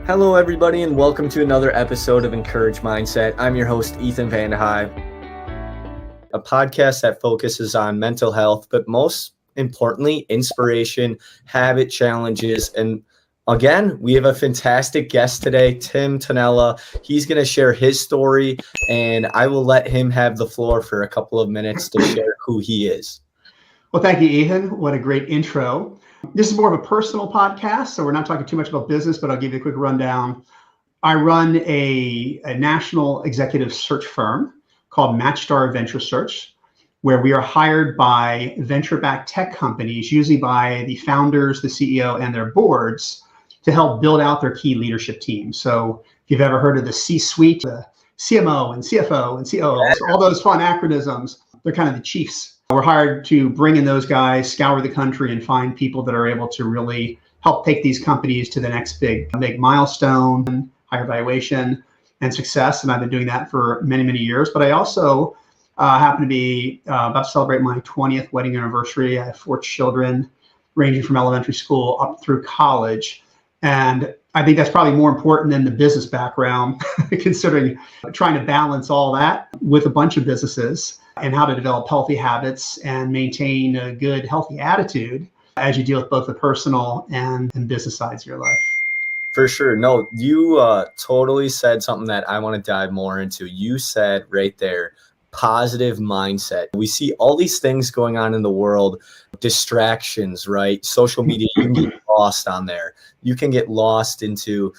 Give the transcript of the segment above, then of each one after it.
Hello, everybody, and welcome to another episode of Encourage Mindset. I'm your host, Ethan Vandehyve, a podcast that focuses on mental health, but most importantly, inspiration, habit challenges. And again, we have a fantastic guest today, Tim Tonella. He's going to share his story, and I will let him have the floor for a couple of minutes to share who he is. Well, thank you, Ethan. What a great intro. This is more of a personal podcast, so we're not talking too much about business, but I'll give you a quick rundown. I run a national executive search firm called Matchstar Venture Search, where we are hired by venture-backed tech companies, usually by the founders, the CEO, and their boards, to help build out their key leadership teams. So if you've ever heard of the C-suite, the CMO and CFO and COO, all those fun acronyms, they're kind of the chiefs. We're hired to bring in those guys, scour the country, and find people that are able to really help take these companies to the next big milestone, higher valuation, and success. And I've been doing that for many, many years. But I also happen to be about to celebrate my 20th wedding anniversary. I have 4 children, ranging from elementary school up through college. And I think that's probably more important than the business background, considering trying to balance all that with a bunch of businesses and how to develop healthy habits and maintain a good, healthy attitude as you deal with both the personal and business sides of your life. For sure. No, you totally said something that I want to dive more into. You said right there, positive mindset. We see all these things going on in the world, distractions, right? Social media, you can get lost on there. You can get lost into,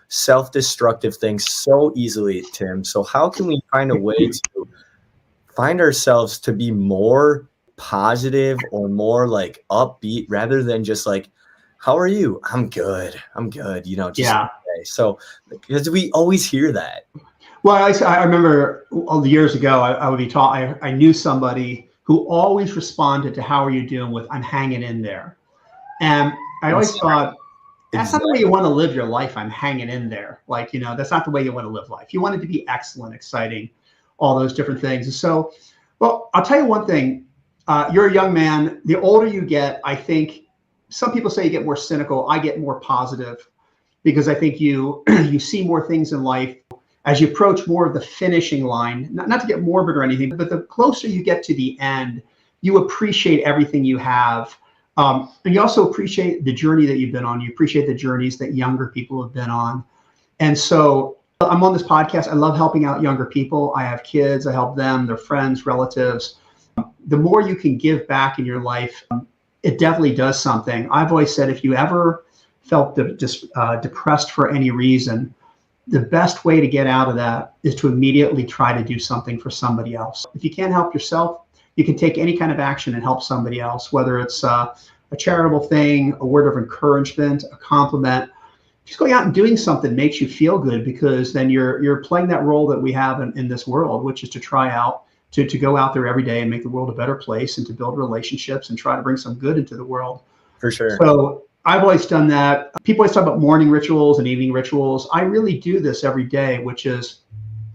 self-destructive things so easily, Tim. So how can we find a way to find ourselves to be more positive or more like upbeat rather than just like, how are you? I'm good. Okay. So because we always hear that. Well, I remember all the years ago, I would be taught, I knew somebody who always responded to how are you doing with, I'm hanging in there. And I always thought, that's not the way you want to live your life. I'm hanging in there. That's not the way you want to live life. You want it to be excellent, exciting, all those different things. And so, well, I'll tell you one thing. You're a young man. The older you get, I think some people say you get more cynical. I get more positive because I think you see more things in life as you approach more of the finishing line, not to get morbid or anything, but the closer you get to the end, you appreciate everything you have. And you also appreciate the journey that you've been on. You appreciate the journeys that younger people have been on. And so I'm on this podcast. I love helping out younger people. I have kids. I help them, their friends, relatives. The more you can give back in your life, it definitely does something. I've always said, if you ever felt depressed for any reason, the best way to get out of that is to immediately try to do something for somebody else. If you can't help yourself, you can take any kind of action and help somebody else, whether it's a charitable thing, a word of encouragement, a compliment. Just going out and doing something makes you feel good, because then you're playing that role that we have in this world, which is to try out, to go out there every day and make the world a better place and to build relationships and try to bring some good into the world. For sure. So I've always done that. People always talk about morning rituals and evening rituals. I really do this every day, which is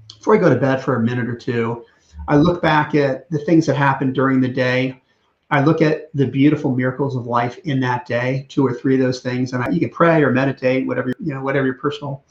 before I go to bed for a minute or two, I look back at the things that happened during the day. I look at the beautiful miracles of life in that day, 2 or 3 of those things. And you can pray or meditate, whatever your personal,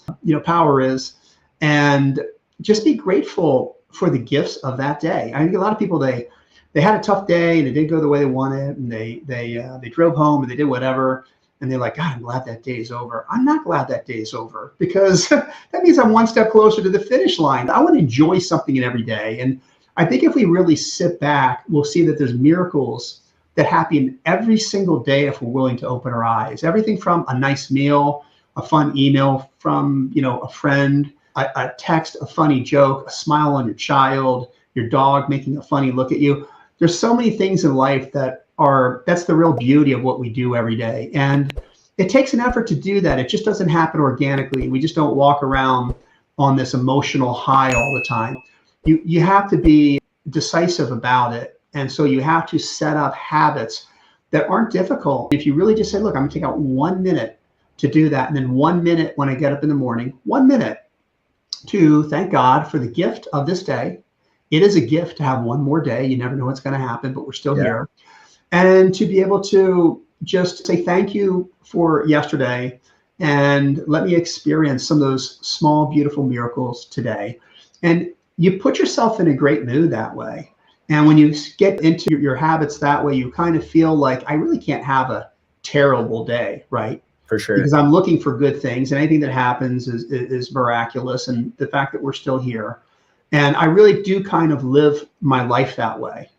power is, and just be grateful for the gifts of that day. I think a lot of people, they had a tough day and it didn't go the way they wanted, and they drove home and they did whatever. And they're like, God, I'm glad that day is over. I'm not glad that day is over, because that means I'm one step closer to the finish line. I want to enjoy something in every day. And I think if we really sit back, we'll see that there's miracles that happen every single day if we're willing to open our eyes. Everything from a nice meal, a fun email from a friend, a text, a funny joke, a smile on your child, your dog making a funny look at you. There's so many things in life that's the real beauty of what we do every day. And it takes an effort to do that. It just doesn't happen organically. We just don't walk around on this emotional high all the time. You have to be decisive about it. And so you have to set up habits that aren't difficult. If you really just say, look, I'm gonna take out 1 minute to do that. And then 1 minute when I get up in the morning, 1 minute to thank God for the gift of this day. It is a gift to have one more day. You never know what's going to happen, but we're still here. And to be able to just say thank you for yesterday and let me experience some of those small, beautiful miracles today. And you put yourself in a great mood that way. And when you get into your habits that way, you kind of feel like I really can't have a terrible day, right? For sure. Because I'm looking for good things, and anything that happens is miraculous. And the fact that we're still here, and I really do kind of live my life that way.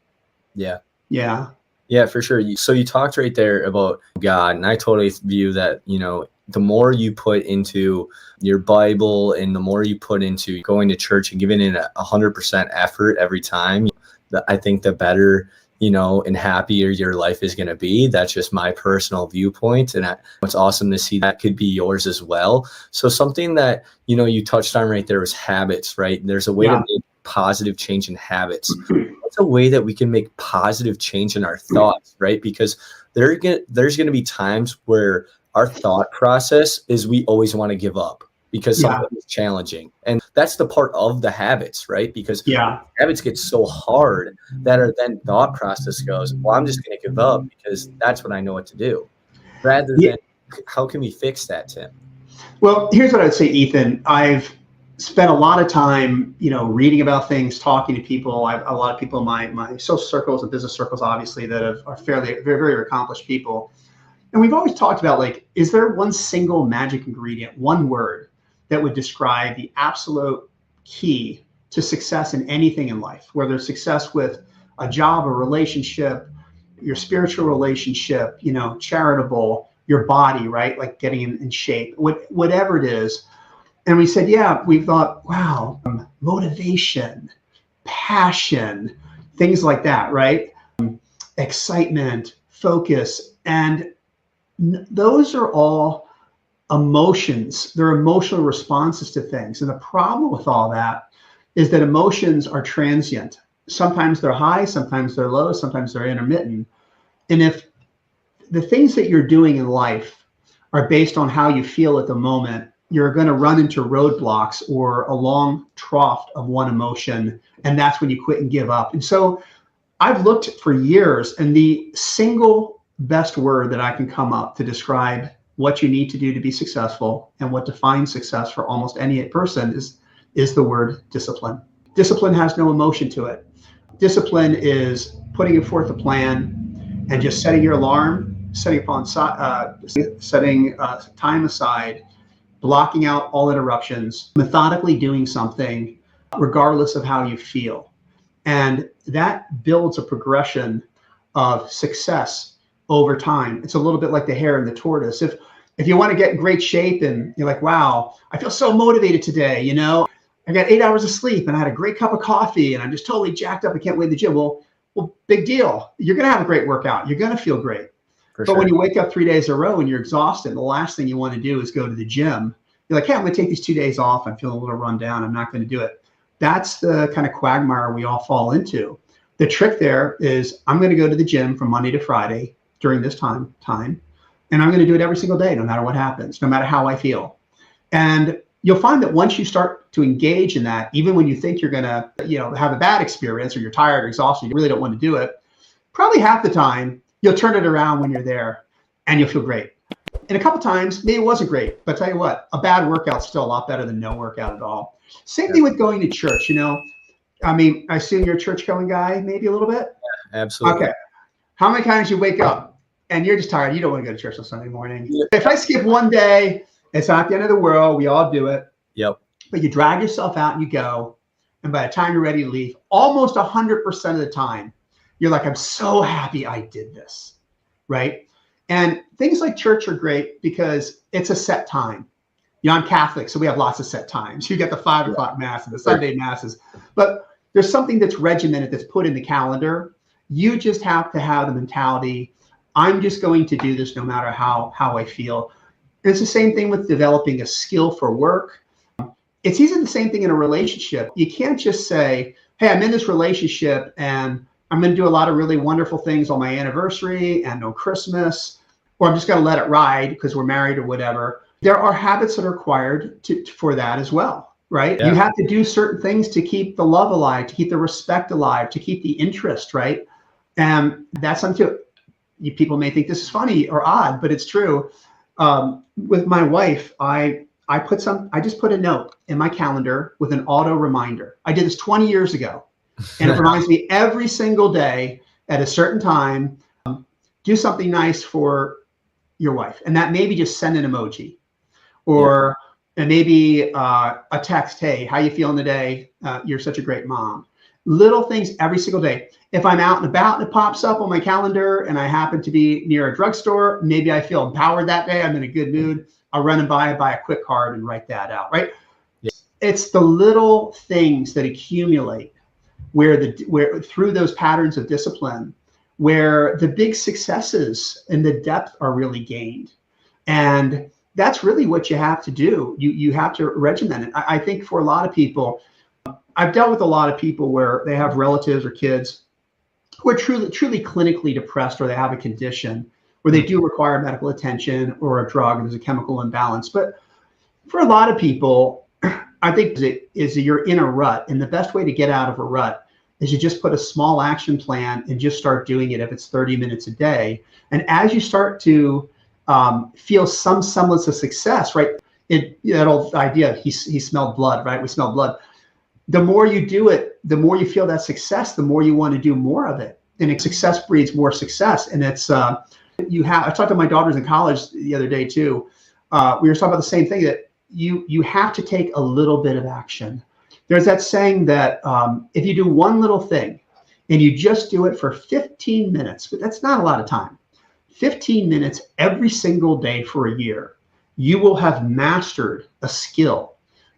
Yeah. Yeah. Yeah, for sure. So you talked right there about God, and I totally view that, the more you put into your Bible and the more you put into going to church and giving it 100% effort every time, I think the better, and happier your life is going to be. That's just my personal viewpoint. And it's awesome to see that could be yours as well. So something that, you touched on right there was habits, right? There's a way to make positive change in habits. What's a way that we can make positive change in our thoughts, right? Because there's going to be times where our thought process is we always want to give up because something is challenging. And that's the part of the habits, right? Because habits get so hard that our then thought process goes, well, I'm just going to give up because that's what I know what to do. Rather than how can we fix that, Tim? Well, here's what I'd say, Ethan. I've spent a lot of time, reading about things, talking to people. A lot of people in my social circles and business circles, obviously, that are fairly, very, very accomplished people. And we've always talked about, like, is there one single magic ingredient, one word that would describe the absolute key to success in anything in life, whether it's success with a job, a relationship, your spiritual relationship, charitable, your body, right? Like getting in shape, whatever it is. And we said, we thought, wow, motivation, passion, things like that, right? Excitement, focus. And those are all emotions. They're emotional responses to things. And the problem with all that is that emotions are transient. Sometimes they're high, sometimes they're low, sometimes they're intermittent. And if the things that you're doing in life are based on how you feel at the moment, you're going to run into roadblocks or a long trough of one emotion. And that's when you quit and give up. And so I've looked for years, and the single best word that I can come up to describe what you need to do to be successful and what defines success for almost any person is the word discipline. Discipline has no emotion to it. Discipline is putting forth a plan and just setting your alarm, setting time aside, blocking out all interruptions, methodically doing something regardless of how you feel. And that builds a progression of success over time. It's a little bit like the hare and the tortoise. If you want to get in great shape and you're like, wow, I feel so motivated today, I got 8 hours of sleep and I had a great cup of coffee and I'm just totally jacked up. I can't wait to the gym. Well, big deal. You're going to have a great workout. You're going to feel great. But when you wake up 3 days in a row and you're exhausted, the last thing you want to do is go to the gym. You're like, hey, I'm going to take these 2 days off. I'm feeling a little run down. I'm not going to do it. That's the kind of quagmire we all fall into. The trick there is I'm going to go to the gym from Monday to Friday during this time, and I'm going to do it every single day, no matter what happens, no matter how I feel. And you'll find that once you start to engage in that, even when you think you're going to, have a bad experience or you're tired or exhausted, you really don't want to do it, probably half the time you'll turn it around when you're there and you'll feel great. And a couple times, maybe it wasn't great, but tell you what, a bad workout's still a lot better than no workout at all. Same thing with going to church, I assume you're a church going guy, maybe a little bit? Yeah, absolutely. Okay. How many times you wake up and you're just tired? You don't want to go to church on Sunday morning. Yeah. If I skip one day, it's not the end of the world. We all do it. Yep. But you drag yourself out and you go. And by the time you're ready to leave, almost 100% of the time, you're like, I'm so happy I did this. Right. And things like church are great because it's a set time. I'm Catholic, so we have lots of set times. You get the 5 o'clock mass and the Sunday masses. But there's something that's regimented, that's put in the calendar. You just have to have the mentality, I'm just going to do this no matter how I feel. And it's the same thing with developing a skill for work. It's even the same thing in a relationship. You can't just say, hey, I'm in this relationship and I'm going to do a lot of really wonderful things on my anniversary and on Christmas, or I'm just going to let it ride because we're married or whatever. There are habits that are required for that as well, right? Yeah. You have to do certain things to keep the love alive, to keep the respect alive, to keep the interest, right? And that's something people may think this is funny or odd, but it's true. With my wife, I just put a note in my calendar with an auto reminder. I did this 20 years ago, and it reminds me every single day at a certain time, do something nice for your wife. And that maybe just send an emoji, Yeah. or and maybe a text, hey, how you feeling today? You're such a great mom. Little things every single day. If I'm out and about and it pops up on my calendar and I happen to be near a drugstore, maybe I feel empowered that day, I'm in a good mood, I'll run and buy a quick card and write that out, right? Yeah. It's the little things that accumulate where through those patterns of discipline, where the big successes and the depth are really gained. And that's really what you have to do. You have to regiment it. I think for a lot of people, I've dealt with a lot of people where they have relatives or kids who are truly clinically depressed, or they have a condition where they do require medical attention or a drug, there's a chemical imbalance. But for a lot of people, I think you're in a rut, and the best way to get out of a rut is you just put a small action plan and just start doing it if it's 30 minutes a day. And as you start to feel some semblance of success, right? That old idea, he smelled blood, right? We smell blood. The more you do it, the more you feel that success, the more you want to do more of it. And success breeds more success. And it's, I talked to my daughters in college the other day too. We were talking about the same thing, that you have to take a little bit of action. There's that saying that if you do one little thing and you just do it for 15 minutes, but that's not a lot of time, 15 minutes every single day for a year, you will have mastered a skill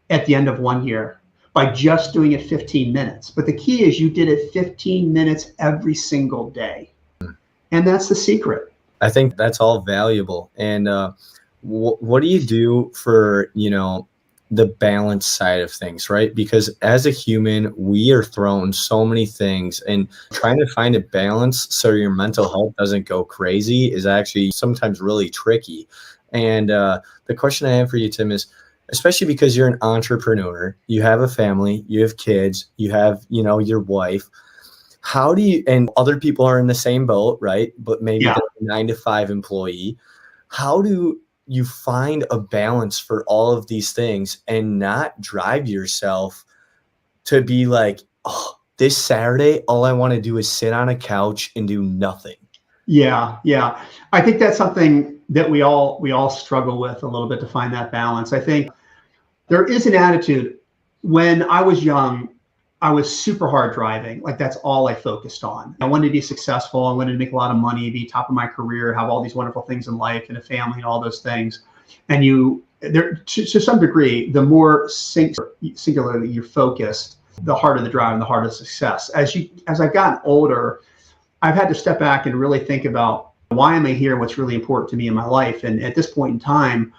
at the end of 1 year by just doing it 15 minutes. But the key is you did it 15 minutes every single day. And that's the secret. I think that's all valuable. And what do you do for, the balance side of things, right? Because as a human, we are thrown so many things, and trying to find a balance so your mental health doesn't go crazy is actually sometimes really tricky. And the question I have for you, Tim, is, especially because you're an entrepreneur, you have a family, you have kids, you have, your wife. How do you, and other people are in the same boat, right? But maybe they're a 9-to-5 employee. How do you find a balance for all of these things and not drive yourself to be like, oh, this Saturday, all I want to do is sit on a couch and do nothing? Yeah. I think that's something that we all struggle with a little bit, to find that balance. I think there is an attitude. When I was young, I was super hard driving. Like, that's all I focused on. I wanted to be successful. I wanted to make a lot of money, be top of my career, have all these wonderful things in life and a family and all those things. And to some degree, the more singularly you're focused, the harder the drive and the harder the success. As I've gotten older, I've had to step back and really think about, why am I here? What's really important to me in my life? And at this point in time,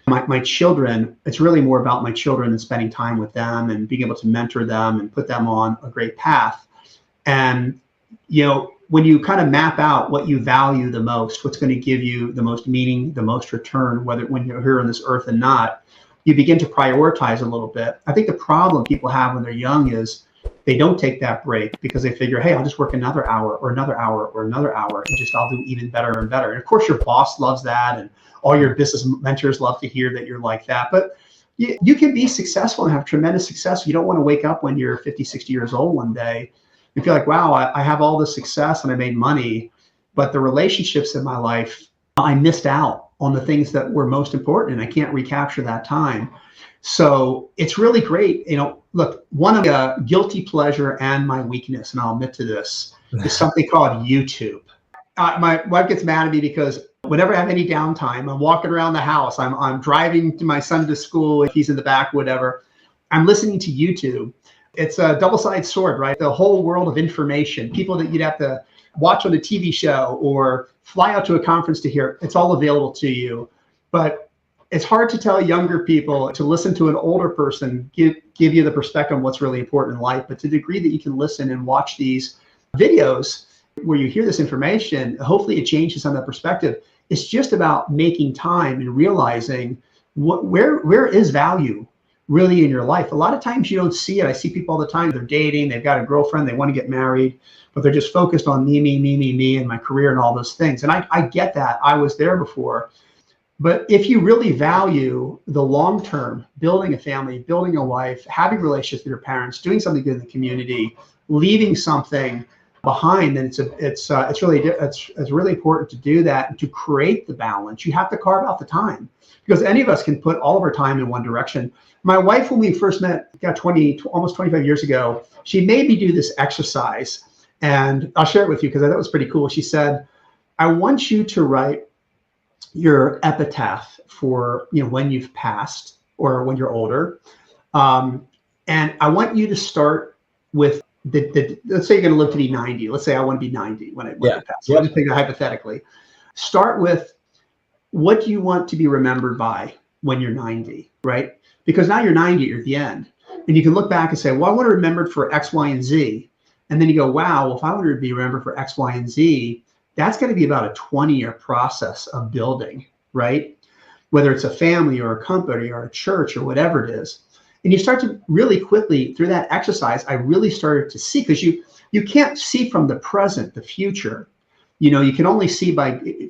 my children, it's really more about my children and spending time with them and being able to mentor them and put them on a great path. And, when you kind of map out what you value the most, what's going to give you the most meaning, the most return, when you're here on this earth and not, you begin to prioritize a little bit. I think the problem people have when they're young is they don't take that break, because they figure, hey, I'll just work another hour or another hour or another hour, and I'll do even better and better. And of course, your boss loves that, and all your business mentors love to hear that you're like that. But you can be successful and have tremendous success. You don't want to wake up when you're 50, 60 years old one day and feel like, wow, I have all this success and I made money, but the relationships in my life, I missed out on the things that were most important, and I can't recapture that time. So it's really great. Look, one of the guilty pleasure and my weakness, and I'll admit to this, is something called YouTube. My wife gets mad at me because whenever I have any downtime, I'm walking around the house, I'm driving to my son to school, if he's in the back, whatever, I'm listening to YouTube. It's a double-sided sword, right? The whole world of information, people that you'd have to watch on a TV show or fly out to a conference to hear, it's all available to you. But it's hard to tell younger people to listen to an older person give you the perspective on what's really important in life. But to the degree that you can listen and watch these videos where you hear this information, hopefully it changes some of that perspective. It's just about making time and realizing where is value really in your life. A lot of times you don't see it. I see people all the time, they're dating, they've got a girlfriend, they want to get married, but they're just focused on me, and my career and all those things. And I get that. I was there before. But if you really value the long term, building a family, building a life, having relationships with your parents, doing something good in the community, leaving something behind, then it's really important to do that and to create the balance. You have to carve out the time, because any of us can put all of our time in one direction. My wife, when we first met, almost 25 years ago, she made me do this exercise, and I'll share it with you because I thought it was pretty cool. She said, "I want you to write your epitaph for when you've passed or when you're older, and I want you to start with let's say you're going to live to be 90. Let's say I want to be 90 when I pass. So I'll just think hypothetically. Start with, what do you want to be remembered by when you're 90, right? Because now you're 90, you're at the end, and you can look back and say, well, I want to be remembered for X, Y, and Z, and then you go, wow, well, if I wanted to be remembered for X, Y, and Z, that's going to be about a 20-year process of building, right? Whether it's a family or a company or a church or whatever it is. And you start to really quickly, through that exercise, I really started to see, because you can't see from the present, the future. You can only see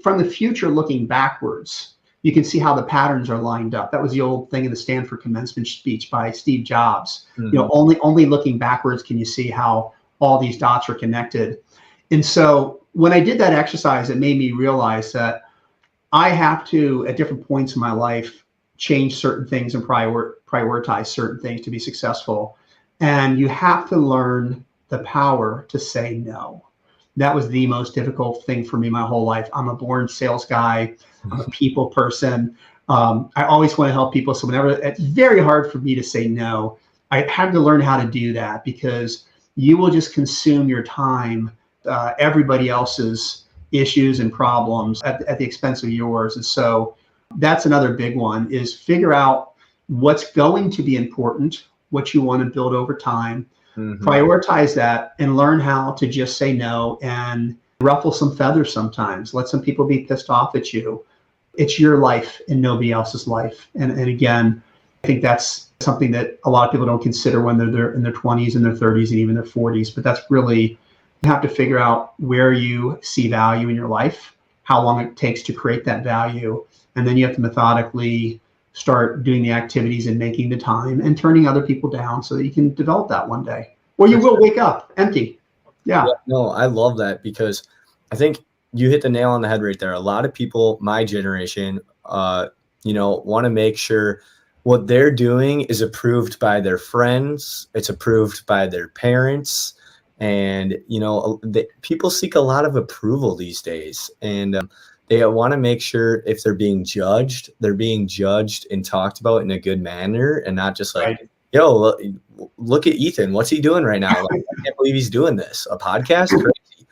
from the future looking backwards. You can see how the patterns are lined up. That was the old thing in the Stanford commencement speech by Steve Jobs. Mm-hmm. Only looking backwards can you see how all these dots are connected. And so when I did that exercise, it made me realize that I have to, at different points in my life, change certain things and prioritize certain things to be successful. And you have to learn the power to say no. That was the most difficult thing for me my whole life. I'm a born sales guy. I'm a people person. I always want to help people. So it's very hard for me to say no. I had to learn how to do that, because you will just consume your time, everybody else's issues and problems at the expense of yours. And so that's another big one, is figure out what's going to be important, what you want to build over time, prioritize that, and learn how to just say no and ruffle some feathers sometimes. Let some people be pissed off at you. It's your life and nobody else's life. And again, I think that's something that a lot of people don't consider when they're in their 20s and their 30s and even their 40s. But that's really, you have to figure out where you see value in your life, how long it takes to create that value. And then you have to methodically start doing the activities and making the time and turning other people down so that you can develop that one day. Or you will wake up empty. Yeah. No, I love that, because I think you hit the nail on the head right there. A lot of people, my generation, want to make sure what they're doing is approved by their friends. It's approved by their parents. And, people seek a lot of approval these days. And they want to make sure if they're being judged and talked about in a good manner, and not just like, right. Yo, look at Ethan. What's he doing right now? Like, I can't believe he's doing this. A podcast? Crazy.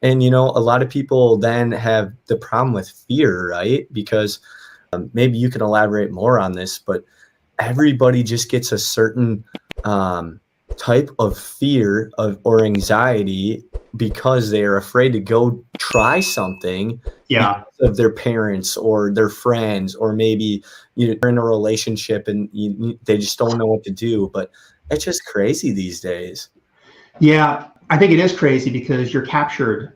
And, a lot of people then have the problem with fear, right? Because maybe you can elaborate more on this, but everybody just gets a certain type of fear or anxiety because they are afraid to go try something because of their parents or their friends, or maybe they're in a relationship and they just don't know what to do. But it's just crazy these days. Yeah, I think it is crazy because you're captured,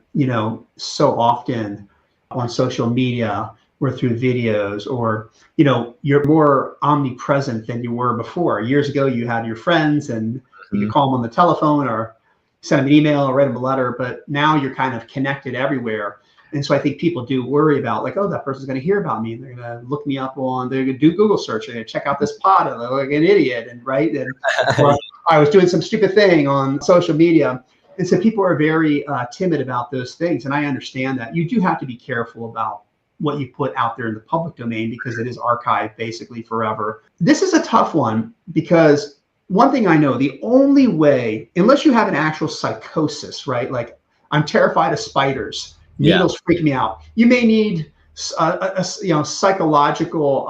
so often on social media or through videos, or, you're more omnipresent than you were before. Years ago, you had your friends and you could call them on the telephone or send them an email or write them a letter, but now you're kind of connected everywhere. And so I think people do worry about, like, oh, that person's going to hear about me and they're going to look me up they're going to do Google search, they're going to check out this pod, and they're like an idiot, and right. And I was doing some stupid thing on social media. And so people are very timid about those things. And I understand that. You do have to be careful about what you put out there in the public domain, because it is archived basically forever. This is a tough one, because one thing I know, the only way, unless you have an actual psychosis, right? Like, I'm terrified of spiders, needles freak me out. You may need a psychological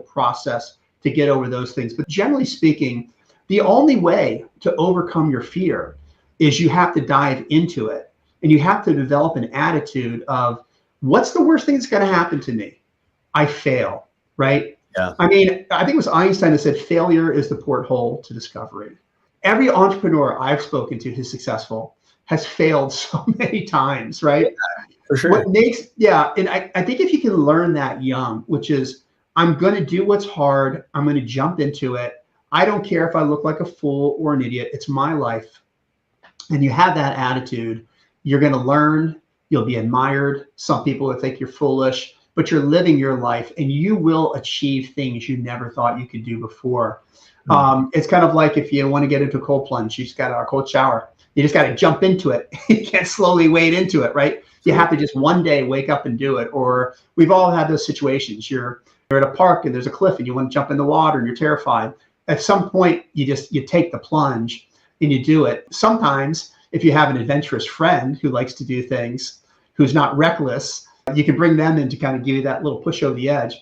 process to get over those things. But generally speaking, the only way to overcome your fear is you have to dive into it, and you have to develop an attitude of, what's the worst thing that's going to happen to me? I fail, right? Yeah. I mean, I think it was Einstein that said failure is the porthole to discovery. Every entrepreneur I've spoken to who's successful has failed so many times, right? For What sure. makes, yeah, and I think if you can learn that young, which is, I'm going to do what's hard, I'm going to jump into it. I don't care if I look like a fool or an idiot. It's my life. And you have that attitude, you're going to learn, you'll be admired. Some people will think you're foolish, but you're living your life and you will achieve things you never thought you could do before. It's kind of like if you want to get into a cold plunge, you just got a cold shower. You just got to jump into it. You can't slowly wade into it, right? You have to just one day wake up and do it. Or we've all had those situations. You're at a park and there's a cliff and you want to jump in the water and you're terrified. At some point, you take the plunge and you do it. Sometimes, if you have an adventurous friend who likes to do things, who's not reckless, you can bring them in to kind of give you that little push over the edge.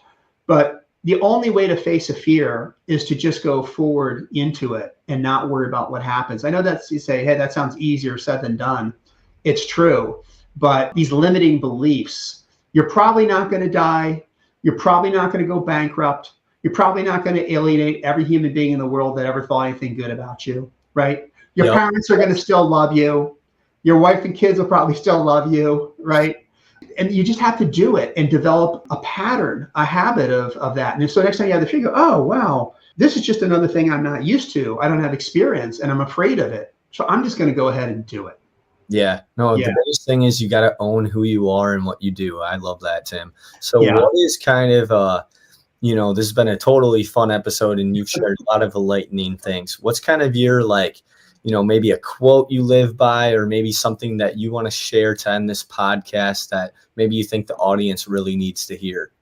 But the only way to face a fear is to just go forward into it and not worry about what happens. I know that's, you say, hey, that sounds easier said than done. It's true. But these limiting beliefs, you're probably not going to die. You're probably not going to go bankrupt. You're probably not going to alienate every human being in the world that ever thought anything good about you, right? Your Yep. parents are going to still love you. Your wife and kids will probably still love you, right? And you just have to do it and develop a pattern, a habit of that. And so next time you have the fear, go, oh, wow, this is just another thing I'm not used to. I don't have experience and I'm afraid of it. So I'm just going to go ahead and do it. Yeah. No, Yeah. the biggest thing is you got to own who you are and what you do. I love that, Tim. So Yeah. what is kind of, this has been a totally fun episode and you've shared a lot of enlightening things. What's kind of your, maybe a quote you live by, or maybe something that you want to share to end this podcast that maybe you think the audience really needs to hear?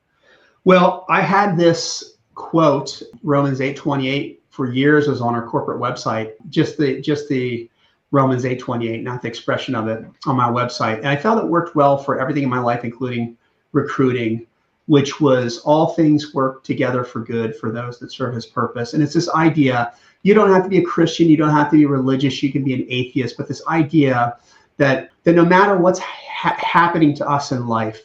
Well, I had this quote, Romans 8:28, for years. It was on our corporate website, just the Romans 8:28, not the expression of it, on my website. And I felt it worked well for everything in my life, including recruiting, which was all things work together for good for those that serve his purpose. And it's this idea, you don't have to be a Christian, you don't have to be religious, you can be an atheist, but this idea that no matter what's happening to us in life,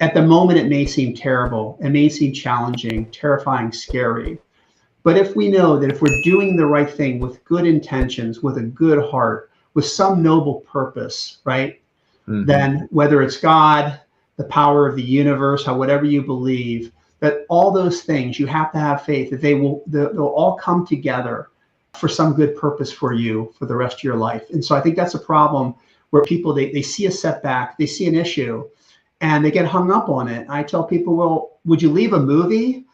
at the moment it may seem terrible, it may seem challenging, terrifying, scary. But if we know that if we're doing the right thing with good intentions, with a good heart, with some noble purpose, right? Mm-hmm. Then whether it's God, the power of the universe, whatever you believe, that all those things, you have to have faith that they'll all come together for some good purpose for you for the rest of your life. And so I think that's a problem where people, they see a setback, they see an issue, and they get hung up on it. I tell people, well, would you leave a movie,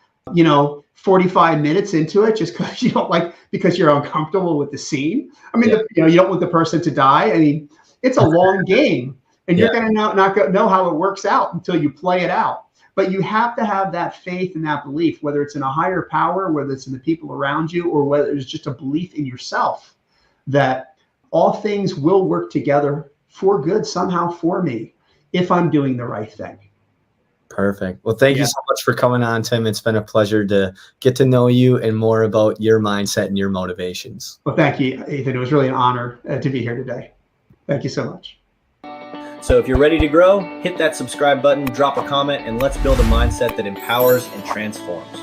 45 minutes into it just because you don't because you're uncomfortable with the scene? I mean, Yeah. you don't want the person to die. I mean, it's a long game. And you're going to not know how it works out until you play it out. But you have to have that faith and that belief, whether it's in a higher power, whether it's in the people around you, or whether it's just a belief in yourself that all things will work together for good somehow for me if I'm doing the right thing. Perfect. Well, thank you so much for coming on, Tim. It's been a pleasure to get to know you and more about your mindset and your motivations. Well, thank you, Ethan. It was really an honor to be here today. Thank you so much. So if you're ready to grow, hit that subscribe button, drop a comment, and let's build a mindset that empowers and transforms.